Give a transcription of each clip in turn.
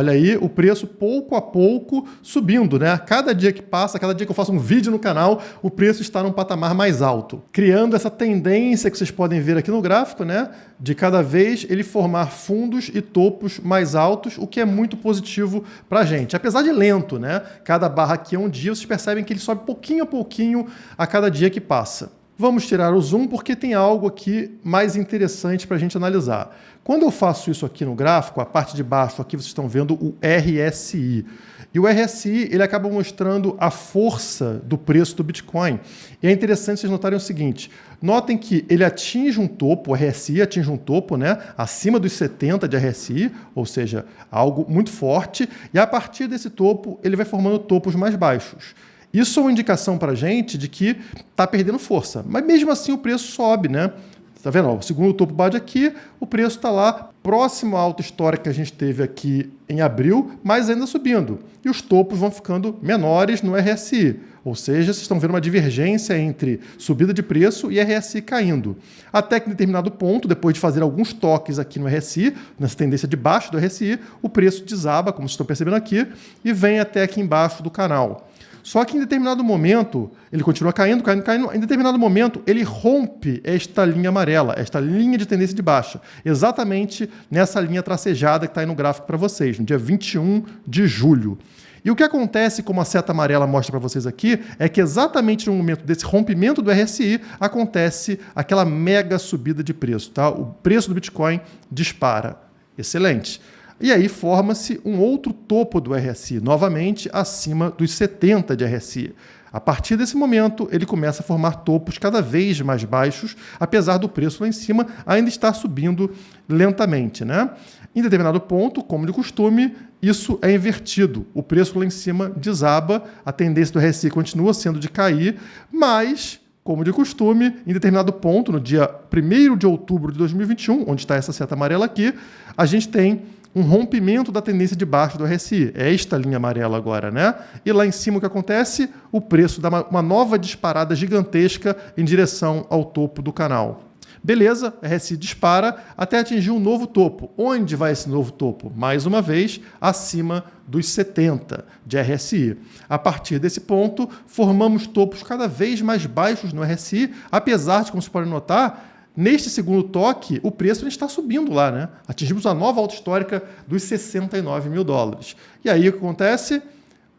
Olha aí o preço pouco a pouco subindo, né? Cada dia que passa, cada dia que eu faço um vídeo no canal, o preço está num patamar mais alto, criando essa tendência que vocês podem ver aqui no gráfico, né? De cada vez ele formar fundos e topos mais altos, o que é muito positivo para a gente. Apesar de lento, né? Cada barra aqui é um dia, vocês percebem que ele sobe pouquinho a pouquinho a cada dia que passa. Vamos tirar o zoom porque tem algo aqui mais interessante para a gente analisar. Quando eu faço isso aqui no gráfico, a parte de baixo aqui vocês estão vendo o RSI. E o RSI ele acaba mostrando a força do preço do Bitcoin. E é interessante vocês notarem o seguinte, notem que ele atinge um topo, o RSI atinge um topo, né, acima dos 70 de RSI, ou seja, algo muito forte, e a partir desse topo ele vai formando topos mais baixos. Isso é uma indicação para a gente de que está perdendo força. Mas mesmo assim o preço sobe, né? Tá vendo? O segundo topo bate aqui, o preço está lá próximo à alta histórica que a gente teve aqui em abril, mas ainda subindo. E os topos vão ficando menores no RSI. Ou seja, vocês estão vendo uma divergência entre subida de preço e RSI caindo. Até que em determinado ponto, depois de fazer alguns toques aqui no RSI, nessa tendência de baixo do RSI, o preço desaba, como vocês estão percebendo aqui, e vem até aqui embaixo do canal. Só que em determinado momento, ele continua caindo, caindo, caindo. Em determinado momento, ele rompe esta linha amarela, esta linha de tendência de baixa. Exatamente nessa linha tracejada que está aí no gráfico para vocês, no dia 21 de julho. E o que acontece, como a seta amarela mostra para vocês aqui, é que exatamente no momento desse rompimento do RSI, acontece aquela mega subida de preço. Tá? O preço do Bitcoin dispara. Excelente. E aí forma-se um outro topo do RSI, novamente acima dos 70 de RSI. A partir desse momento, ele começa a formar topos cada vez mais baixos, apesar do preço lá em cima ainda estar subindo lentamente, né? Em determinado ponto, como de costume, isso é invertido. O preço lá em cima desaba, a tendência do RSI continua sendo de cair, mas, como de costume, em determinado ponto, no dia 1º de outubro de 2021, onde está essa seta amarela aqui, a gente tem um rompimento da tendência de baixo do RSI. É esta linha amarela agora, né? E lá em cima o que acontece? O preço dá uma nova disparada gigantesca em direção ao topo do canal. Beleza, RSI dispara até atingir um novo topo. Onde vai esse novo topo? Mais uma vez, acima dos 70 de RSI. A partir desse ponto, formamos topos cada vez mais baixos no RSI, apesar de, como vocês podem notar, neste segundo toque, o preço está subindo lá, né? Atingimos a nova alta histórica dos 69 mil dólares. E aí o que acontece?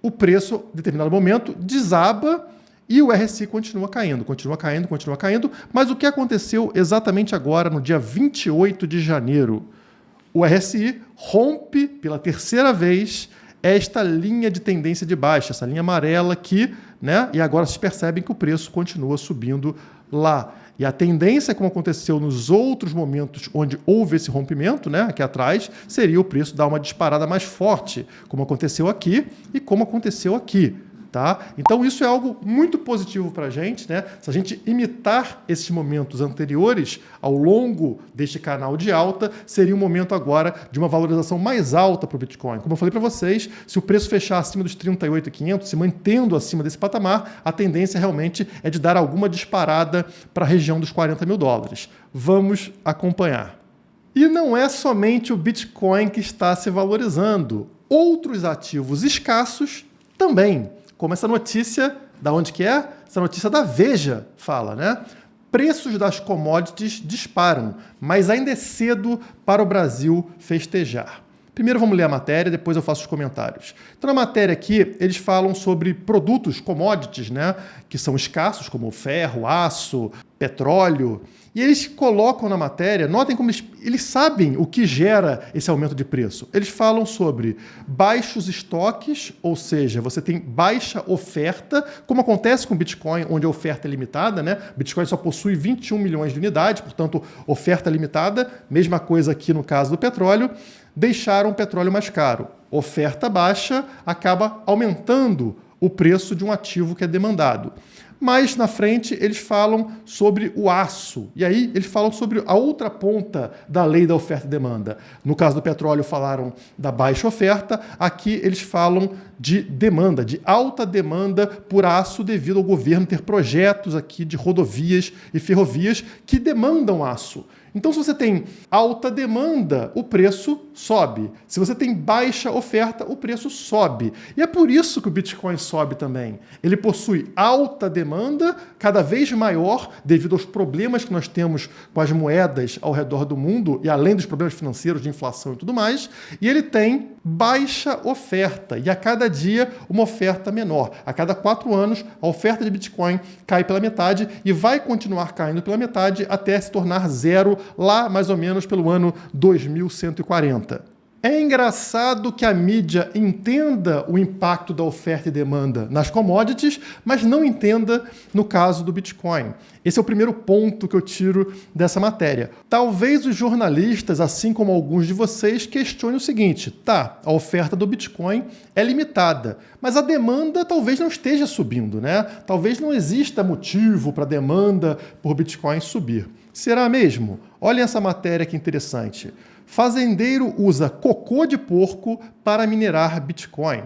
O preço, em determinado momento, desaba e o RSI continua caindo, continua caindo, continua caindo. Mas o que aconteceu exatamente agora, no dia 28 de janeiro? O RSI rompe pela terceira vez esta linha de tendência de baixa, essa linha amarela aqui, né? E agora vocês percebem que o preço continua subindo lá. E a tendência, como aconteceu nos outros momentos onde houve esse rompimento, né, aqui atrás, seria o preço dar uma disparada mais forte, como aconteceu aqui e como aconteceu aqui. Tá? Então isso é algo muito positivo para a gente, né? Se a gente imitar esses momentos anteriores ao longo deste canal de alta, seria um momento agora de uma valorização mais alta para o Bitcoin. Como eu falei para vocês, se o preço fechar acima dos 38.500, se mantendo acima desse patamar, a tendência realmente é de dar alguma disparada para a região dos 40 mil dólares. Vamos acompanhar. E não é somente o Bitcoin que está se valorizando. Outros ativos escassos também. Como essa notícia, da onde que é? Essa notícia da Veja fala, né? Preços das commodities disparam, mas ainda é cedo para o Brasil festejar. Primeiro vamos ler a matéria, depois eu faço os comentários. Então na matéria aqui, eles falam sobre produtos, commodities, né? Que são escassos, como ferro, aço, petróleo. E eles colocam na matéria, notem como eles sabem o que gera esse aumento de preço. Eles falam sobre baixos estoques, ou seja, você tem baixa oferta, como acontece com o Bitcoin, onde a oferta é limitada, né? Bitcoin só possui 21 milhões de unidades, portanto, oferta limitada. Mesma coisa aqui no caso do petróleo. Deixaram o petróleo mais caro. Oferta baixa acaba aumentando o preço de um ativo que é demandado. Mas na frente eles falam sobre o aço. E aí eles falam sobre a outra ponta da lei da oferta e demanda. No caso do petróleo falaram da baixa oferta, aqui eles falam de demanda, de alta demanda por aço devido ao governo ter projetos aqui de rodovias e ferrovias que demandam aço. Então, se você tem alta demanda, o preço sobe. Se você tem baixa oferta, o preço sobe. E é por isso que o Bitcoin sobe também. Ele possui alta demanda, cada vez maior, devido aos problemas que nós temos com as moedas ao redor do mundo, e além dos problemas financeiros de inflação e tudo mais, e ele tem baixa oferta, e a cada dia uma oferta menor. A cada 4 anos, a oferta de Bitcoin cai pela metade e vai continuar caindo pela metade até se tornar zero lá mais ou menos pelo ano 2140. É engraçado que a mídia entenda o impacto da oferta e demanda nas commodities, mas não entenda no caso do Bitcoin. Esse é o primeiro ponto que eu tiro dessa matéria. Talvez os jornalistas, assim como alguns de vocês, questionem o seguinte: tá, a oferta do Bitcoin é limitada, mas a demanda talvez não esteja subindo, né? Talvez não exista motivo para a demanda por Bitcoin subir. Será mesmo? Olhem essa matéria que interessante. Fazendeiro usa cocô de porco para minerar Bitcoin.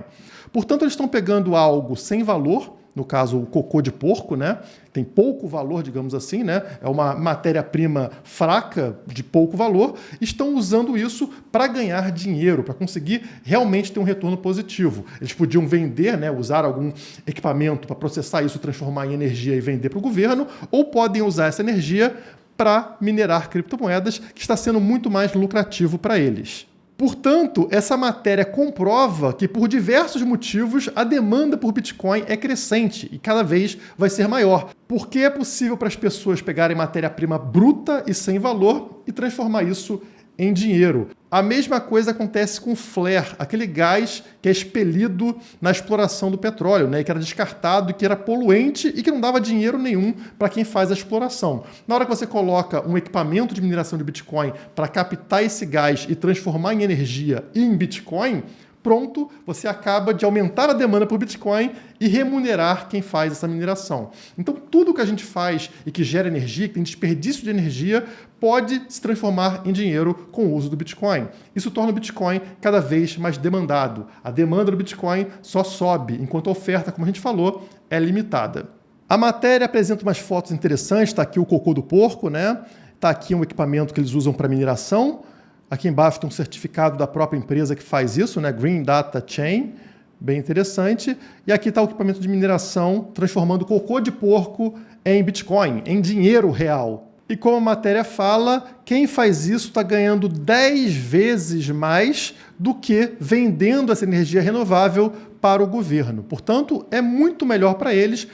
Portanto, eles estão pegando algo sem valor, no caso o cocô de porco, né? Tem pouco valor, digamos assim, né? É uma matéria-prima fraca, de pouco valor, estão usando isso para ganhar dinheiro, para conseguir realmente ter um retorno positivo. Eles podiam vender, né? Usar algum equipamento para processar isso, transformar em energia e vender para o governo, ou podem usar essa energia para minerar criptomoedas, que está sendo muito mais lucrativo para eles. Portanto, essa matéria comprova que, por diversos motivos, a demanda por Bitcoin é crescente e cada vez vai ser maior, porque é possível para as pessoas pegarem matéria-prima bruta e sem valor e transformar isso em dinheiro. A mesma coisa acontece com o flare, aquele gás que é expelido na exploração do petróleo, né, que era descartado e que era poluente e que não dava dinheiro nenhum para quem faz a exploração. Na hora que você coloca um equipamento de mineração de Bitcoin para captar esse gás e transformar em energia e em Bitcoin, pronto, você acaba de aumentar a demanda por Bitcoin e remunerar quem faz essa mineração. Então, tudo que a gente faz e que gera energia, que tem desperdício de energia, pode se transformar em dinheiro com o uso do Bitcoin. Isso torna o Bitcoin cada vez mais demandado. A demanda do Bitcoin só sobe, enquanto a oferta, como a gente falou, é limitada. A matéria apresenta umas fotos interessantes. Está aqui o cocô do porco, né? Está aqui um equipamento que eles usam para mineração. Aqui embaixo tem um certificado da própria empresa que faz isso, né? Green Data Chain, bem interessante. E aqui está o equipamento de mineração transformando cocô de porco em Bitcoin, em dinheiro real. E como a matéria fala, quem faz isso está ganhando 10 vezes mais do que vendendo essa energia renovável para o governo. Portanto, é muito melhor para eles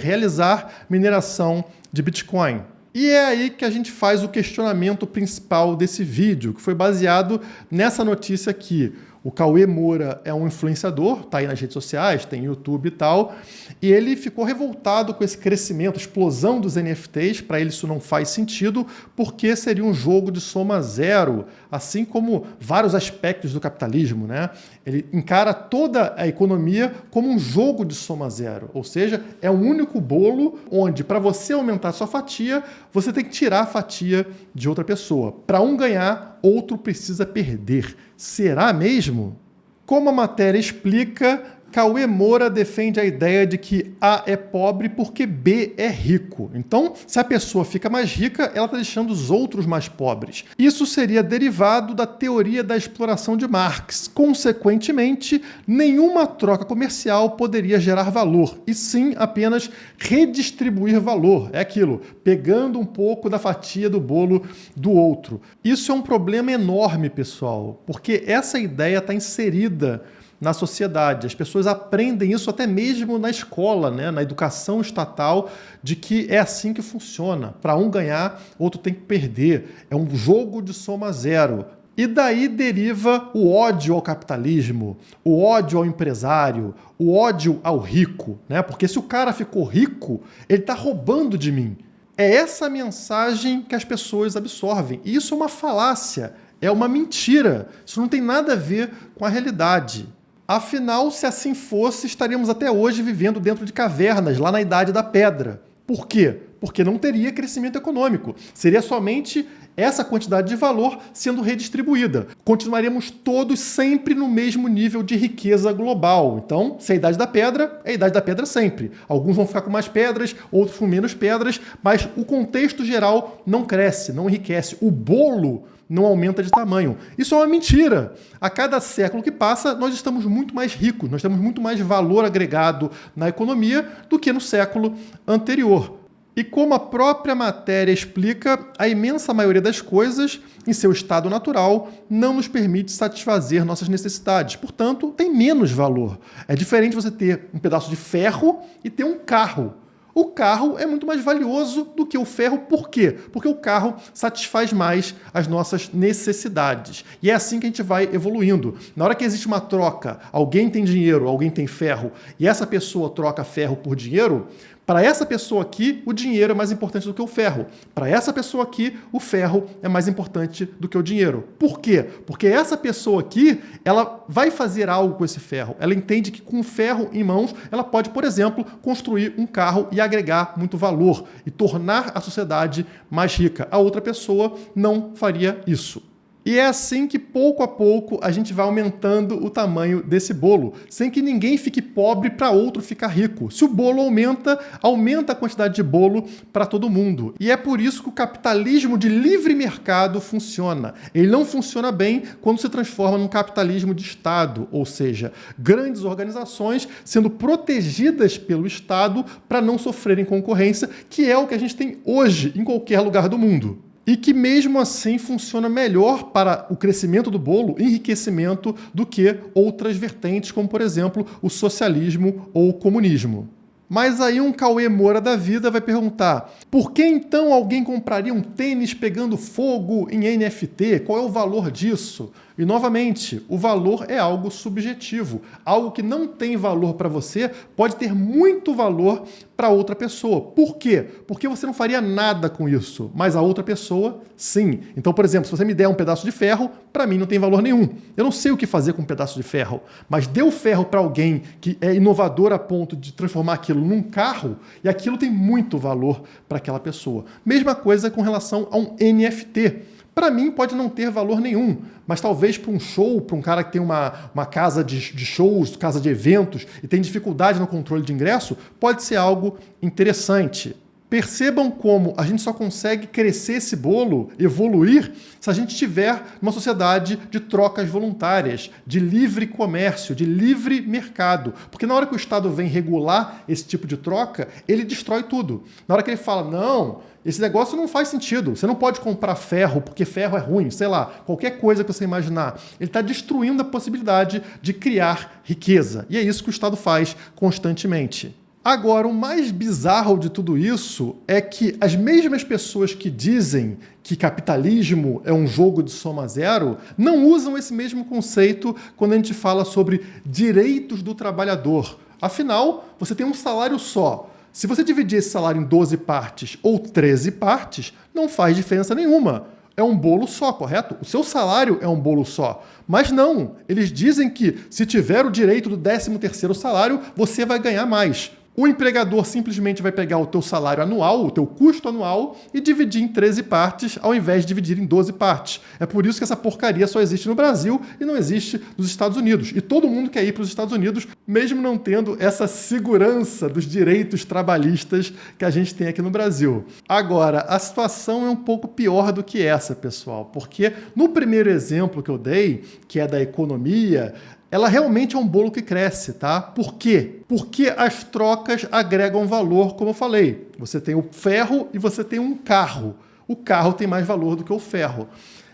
realizar mineração de Bitcoin. E é aí que a gente faz o questionamento principal desse vídeo, que foi baseado nessa notícia aqui. O Cauê Moura é um influenciador, está aí nas redes sociais, tem YouTube e tal, e ele ficou revoltado com esse crescimento, explosão dos NFTs. Para ele isso não faz sentido, porque seria um jogo de soma zero, assim como vários aspectos do capitalismo, né? Ele encara toda a economia como um jogo de soma zero, ou seja, é um único bolo onde, para você aumentar a sua fatia, você tem que tirar a fatia de outra pessoa. Para um ganhar, outro precisa perder. Será mesmo? Como a matéria explica, Cauê Moura defende a ideia de que A é pobre porque B é rico. Então, se a pessoa fica mais rica, ela está deixando os outros mais pobres. Isso seria derivado da teoria da exploração de Marx. Consequentemente, nenhuma troca comercial poderia gerar valor, e sim apenas redistribuir valor. É aquilo, pegando um pouco da fatia do bolo do outro. Isso é um problema enorme, pessoal, porque essa ideia está inserida na sociedade. As pessoas aprendem isso até mesmo na escola, né? Na educação estatal, de que é assim que funciona. Para um ganhar, outro tem que perder. É um jogo de soma zero. E daí deriva o ódio ao capitalismo, o ódio ao empresário, o ódio ao rico, né? Porque se o cara ficou rico, ele está roubando de mim. É essa mensagem que as pessoas absorvem. E isso é uma falácia, é uma mentira. Isso não tem nada a ver com a realidade. Afinal, se assim fosse, estaríamos até hoje vivendo dentro de cavernas, lá na Idade da Pedra. Por quê? Porque não teria crescimento econômico. Seria somente essa quantidade de valor sendo redistribuída. Continuaríamos todos sempre no mesmo nível de riqueza global. Então, se é a idade da pedra, é a idade da pedra sempre. Alguns vão ficar com mais pedras, outros com menos pedras, mas o contexto geral não cresce, não enriquece. O bolo não aumenta de tamanho. Isso é uma mentira. A cada século que passa, nós estamos muito mais ricos, nós temos muito mais valor agregado na economia do que no século anterior. E como a própria matéria explica, a imensa maioria das coisas, em seu estado natural, não nos permite satisfazer nossas necessidades. Portanto, tem menos valor. É diferente você ter um pedaço de ferro e ter um carro. O carro é muito mais valioso do que o ferro. Por quê? Porque o carro satisfaz mais as nossas necessidades. E é assim que a gente vai evoluindo. Na hora que existe uma troca, alguém tem dinheiro, alguém tem ferro, e essa pessoa troca ferro por dinheiro, para essa pessoa aqui, o dinheiro é mais importante do que o ferro. Para essa pessoa aqui, o ferro é mais importante do que o dinheiro. Por quê? Porque essa pessoa aqui, ela vai fazer algo com esse ferro. Ela entende que com o ferro em mãos, ela pode, por exemplo, construir um carro e agregar muito valor e tornar a sociedade mais rica. A outra pessoa não faria isso. E é assim que, pouco a pouco, a gente vai aumentando o tamanho desse bolo, sem que ninguém fique pobre para outro ficar rico. Se o bolo aumenta, aumenta a quantidade de bolo para todo mundo. E é por isso que o capitalismo de livre mercado funciona. Ele não funciona bem quando se transforma num capitalismo de Estado, ou seja, grandes organizações sendo protegidas pelo Estado para não sofrerem concorrência, que é o que a gente tem hoje em qualquer lugar do mundo. E que mesmo assim funciona melhor para o crescimento do bolo, enriquecimento, do que outras vertentes, como por exemplo o socialismo ou o comunismo. Mas aí um Cauê Moura da vida vai perguntar: por que então alguém compraria um tênis pegando fogo em NFT? Qual é o valor disso? E novamente, o valor é algo subjetivo. Algo que não tem valor para você pode ter muito valor para outra pessoa. Por quê? Porque você não faria nada com isso, mas a outra pessoa, sim. Então, por exemplo, se você me der um pedaço de ferro, para mim não tem valor nenhum. Eu não sei o que fazer com um pedaço de ferro, mas dê o ferro para alguém que é inovador a ponto de transformar aquilo num carro, e aquilo tem muito valor para aquela pessoa. Mesma coisa com relação a um NFT. Para mim pode não ter valor nenhum, mas talvez para um show, para um cara que tem uma casa de shows, casa de eventos e tem dificuldade no controle de ingresso, pode ser algo interessante. Percebam como a gente só consegue crescer esse bolo, evoluir, se a gente estiver numa sociedade de trocas voluntárias, de livre comércio, de livre mercado. Porque na hora que o Estado vem regular esse tipo de troca, ele destrói tudo. Na hora que ele fala, não, esse negócio não faz sentido, você não pode comprar ferro porque ferro é ruim, sei lá, qualquer coisa que você imaginar. Ele está destruindo a possibilidade de criar riqueza. E é isso que o Estado faz constantemente. Agora, o mais bizarro de tudo isso é que as mesmas pessoas que dizem que capitalismo é um jogo de soma zero não usam esse mesmo conceito quando a gente fala sobre direitos do trabalhador. Afinal, você tem um salário só. Se você dividir esse salário em 12 partes ou 13 partes, não faz diferença nenhuma. É um bolo só, correto? O seu salário é um bolo só. Mas não, eles dizem que se tiver o direito do 13º salário, você vai ganhar mais. O empregador simplesmente vai pegar o teu salário anual, o teu custo anual, e dividir em 13 partes, ao invés de dividir em 12 partes. É por isso que essa porcaria só existe no Brasil e não existe nos Estados Unidos. E todo mundo quer ir para os Estados Unidos, mesmo não tendo essa segurança dos direitos trabalhistas que a gente tem aqui no Brasil. Agora, a situação é um pouco pior do que essa, pessoal, porque no primeiro exemplo que eu dei, que é da economia, ela realmente é um bolo que cresce, tá? Por quê? Porque as trocas agregam valor, como eu falei. Você tem o ferro e você tem um carro. O carro tem mais valor do que o ferro.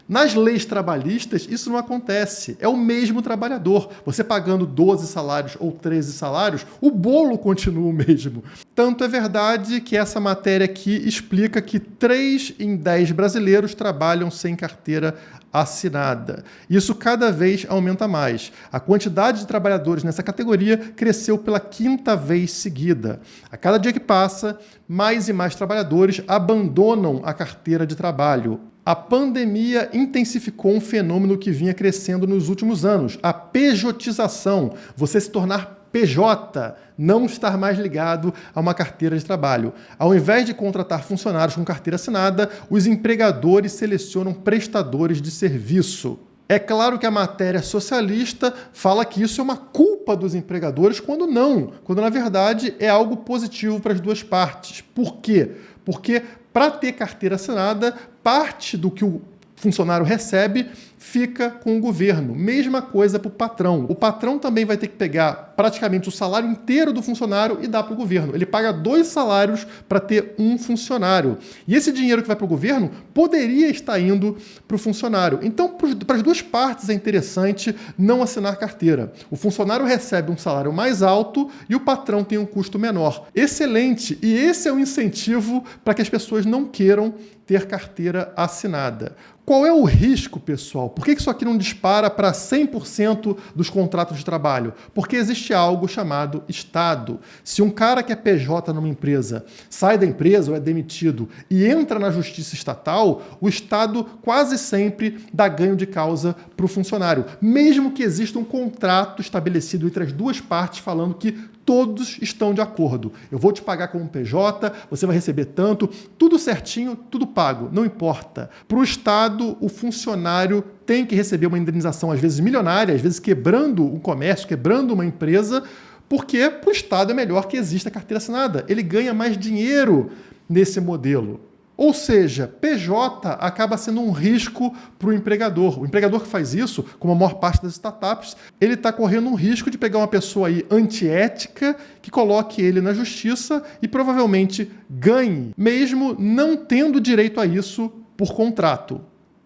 Nas leis trabalhistas, isso não acontece. É o mesmo trabalhador. Você pagando 12 salários ou 13 salários, o bolo continua o mesmo. Tanto é verdade que essa matéria aqui explica que 3 em 10 brasileiros trabalham sem carteira assinada. Isso cada vez aumenta mais. A quantidade de trabalhadores nessa categoria cresceu pela 5ª vez seguida. A cada dia que passa, mais e mais trabalhadores abandonam a carteira de trabalho. A pandemia intensificou um fenômeno que vinha crescendo nos últimos anos, a pejotização, você se tornar PJ, não estar mais ligado a uma carteira de trabalho. Ao invés de contratar funcionários com carteira assinada, os empregadores selecionam prestadores de serviço. É claro que a matéria socialista fala que isso é uma culpa dos empregadores, quando não, quando na verdade é algo positivo para as duas partes. Por quê? Porque para ter carteira assinada, parte do que o funcionário recebe fica com o governo. Mesma coisa para o patrão. O patrão também vai ter que pegar praticamente o salário inteiro do funcionário e dar para o governo. Ele paga 2 salários para ter um funcionário. E esse dinheiro que vai para o governo poderia estar indo para o funcionário. Então, para as duas partes é interessante não assinar carteira. O funcionário recebe um salário mais alto e o patrão tem um custo menor. Excelente! E esse é o incentivo para que as pessoas não queiram ter carteira assinada. Qual é o risco, pessoal? Por que isso aqui não dispara para 100% dos contratos de trabalho? Porque existe algo chamado Estado. Se um cara que é PJ numa empresa sai da empresa ou é demitido e entra na justiça estatal, o Estado quase sempre dá ganho de causa para o funcionário, mesmo que exista um contrato estabelecido entre as duas partes falando que todos estão de acordo. Eu vou te pagar como PJ, você vai receber tanto, tudo certinho, tudo pago, não importa. Para o Estado, o funcionário tem que receber uma indenização, às vezes milionária, às vezes quebrando um comércio, quebrando uma empresa, porque para o Estado é melhor que exista carteira assinada. Ele ganha mais dinheiro nesse modelo. Ou seja, PJ acaba sendo um risco para o empregador. O empregador que faz isso, como a maior parte das startups, ele está correndo um risco de pegar uma pessoa aí antiética que coloque ele na justiça e provavelmente ganhe, mesmo não tendo direito a isso por contrato.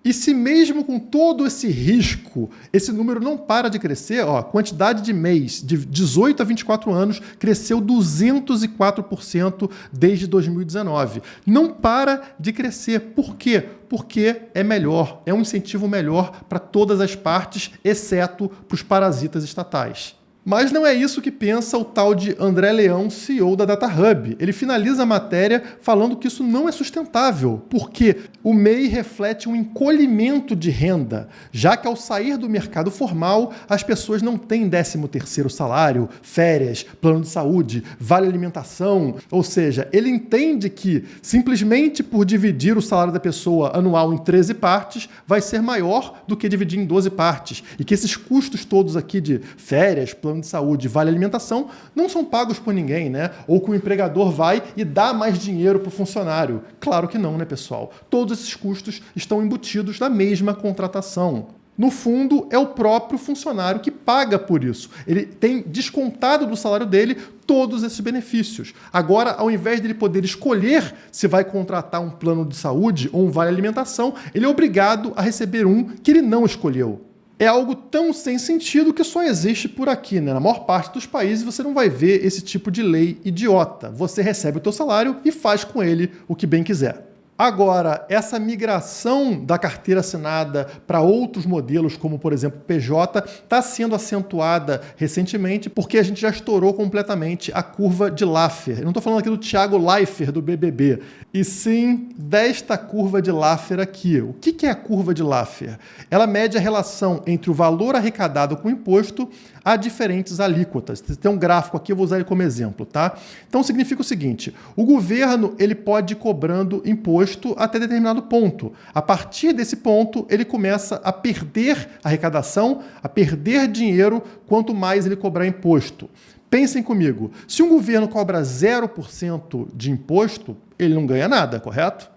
E se mesmo com todo esse risco, esse número não para de crescer, a quantidade de MEIs de 18 a 24 anos cresceu 204% desde 2019. Não para de crescer. Por quê? Porque é melhor, é um incentivo melhor para todas as partes, exceto para os parasitas estatais. Mas não é isso que pensa o tal de André Leão, CEO da DataHub. Ele finaliza a matéria falando que isso não é sustentável, porque o MEI reflete um encolhimento de renda, já que ao sair do mercado formal, as pessoas não têm 13º salário, férias, plano de saúde, vale alimentação. Ou seja, ele entende que simplesmente por dividir o salário da pessoa anual em 13 partes, vai ser maior do que dividir em 12 partes. E que esses custos todos aqui de férias, plano de saúde, vale alimentação, não são pagos por ninguém, né? Ou que o empregador vai e dá mais dinheiro para o funcionário. Claro que não, né, pessoal? Todos esses custos estão embutidos na mesma contratação. No fundo, é o próprio funcionário que paga por isso. Ele tem descontado do salário dele todos esses benefícios. Agora, ao invés de ele poder escolher se vai contratar um plano de saúde ou um vale alimentação, ele é obrigado a receber um que ele não escolheu. É algo tão sem sentido que só existe por aqui, né? Na maior parte dos países você não vai ver esse tipo de lei idiota. Você recebe o teu salário e faz com ele o que bem quiser. Agora, essa migração da carteira assinada para outros modelos, como por exemplo PJ, está sendo acentuada recentemente porque a gente já estourou completamente a curva de Laffer. Eu não estou falando aqui do Thiago Leifert do BBB, e sim desta curva de Laffer aqui. O que é a curva de Laffer? Ela mede a relação entre o valor arrecadado com o imposto a diferentes alíquotas. Tem um gráfico aqui, eu vou usar ele como exemplo, tá? Então significa o seguinte: o governo ele pode ir cobrando imposto até determinado ponto. A partir desse ponto, ele começa a perder arrecadação, a perder dinheiro quanto mais ele cobrar imposto. Pensem comigo, se um governo cobra 0% de imposto, ele não ganha nada, correto?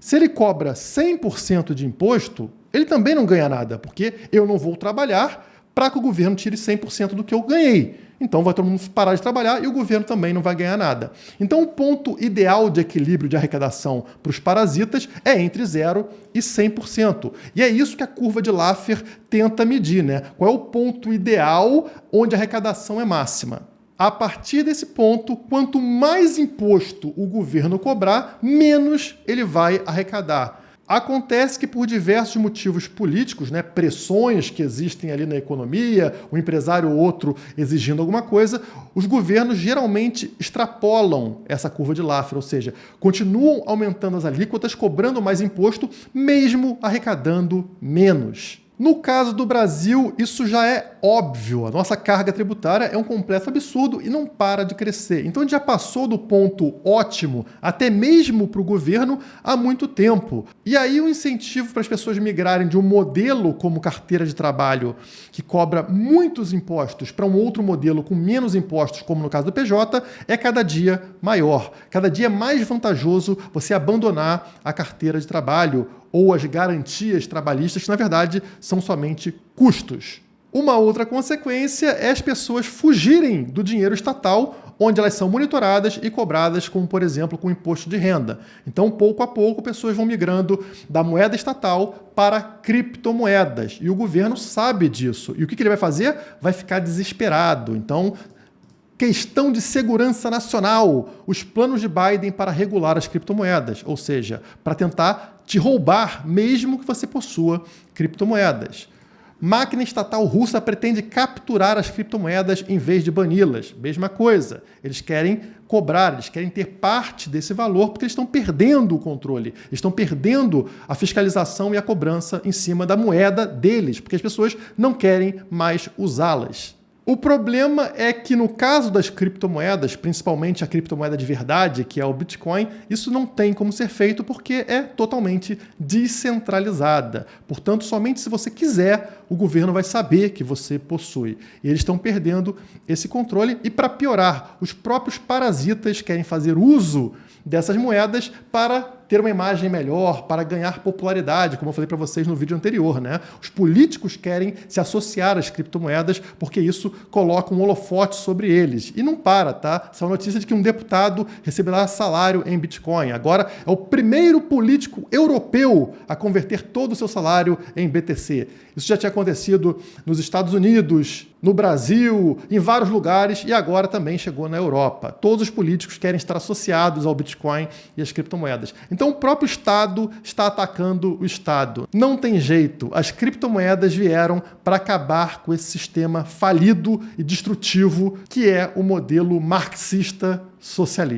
Se ele cobra 100% de imposto, ele também não ganha nada, porque eu não vou trabalhar para que o governo tire 100% do que eu ganhei. Então vai todo mundo parar de trabalhar e o governo também não vai ganhar nada. Então o ponto ideal de equilíbrio de arrecadação para os parasitas é entre 0% e 100%. E é isso que a curva de Laffer tenta medir, né? Qual é o ponto ideal onde a arrecadação é máxima? A partir desse ponto, quanto mais imposto o governo cobrar, menos ele vai arrecadar. Acontece que por diversos motivos políticos, né, pressões que existem ali na economia, um empresário ou outro exigindo alguma coisa, os governos geralmente extrapolam essa curva de Laffer, ou seja, continuam aumentando as alíquotas, cobrando mais imposto, mesmo arrecadando menos. No caso do Brasil, isso já é óbvio. A nossa carga tributária é um completo absurdo e não para de crescer. Então a gente já passou do ponto ótimo, até mesmo para o governo, há muito tempo. E aí o incentivo para as pessoas migrarem de um modelo como carteira de trabalho, que cobra muitos impostos, para um outro modelo com menos impostos, como no caso do PJ, é cada dia maior. Cada dia é mais vantajoso você abandonar a carteira de trabalho ou as garantias trabalhistas, que na verdade são somente custos. Uma outra consequência é as pessoas fugirem do dinheiro estatal, onde elas são monitoradas e cobradas, como por exemplo com imposto de renda. Então, pouco a pouco, pessoas vão migrando da moeda estatal para criptomoedas. E o governo sabe disso. E o que ele vai fazer? Vai ficar desesperado. Então, questão de segurança nacional, os planos de Biden para regular as criptomoedas, ou seja, para tentar te roubar mesmo que você possua criptomoedas. Máquina estatal russa pretende capturar as criptomoedas em vez de bani-las. Mesma coisa. Eles querem cobrar, eles querem ter parte desse valor porque eles estão perdendo o controle. Eles estão perdendo a fiscalização e a cobrança em cima da moeda deles, porque as pessoas não querem mais usá-las. O problema é que no caso das criptomoedas, principalmente a criptomoeda de verdade, que é o Bitcoin, isso não tem como ser feito porque é totalmente descentralizada. Portanto, somente se você quiser, o governo vai saber que você possui. E eles estão perdendo esse controle. E para piorar, os próprios parasitas querem fazer uso dessas moedas para ter uma imagem melhor, para ganhar popularidade, como eu falei para vocês no vídeo anterior, né? Os políticos querem se associar às criptomoedas porque isso coloca um holofote sobre eles. E não para, tá? Essa é a notícia de que um deputado receberá salário em Bitcoin. Agora é o primeiro político europeu a converter todo o seu salário em BTC. Isso já tinha acontecido nos Estados Unidos, no Brasil, em vários lugares e agora também chegou na Europa. Todos os políticos querem estar associados ao Bitcoin e às criptomoedas. Então o próprio Estado está atacando o Estado. Não tem jeito. As criptomoedas vieram para acabar com esse sistema falido e destrutivo que é o modelo marxista socialista.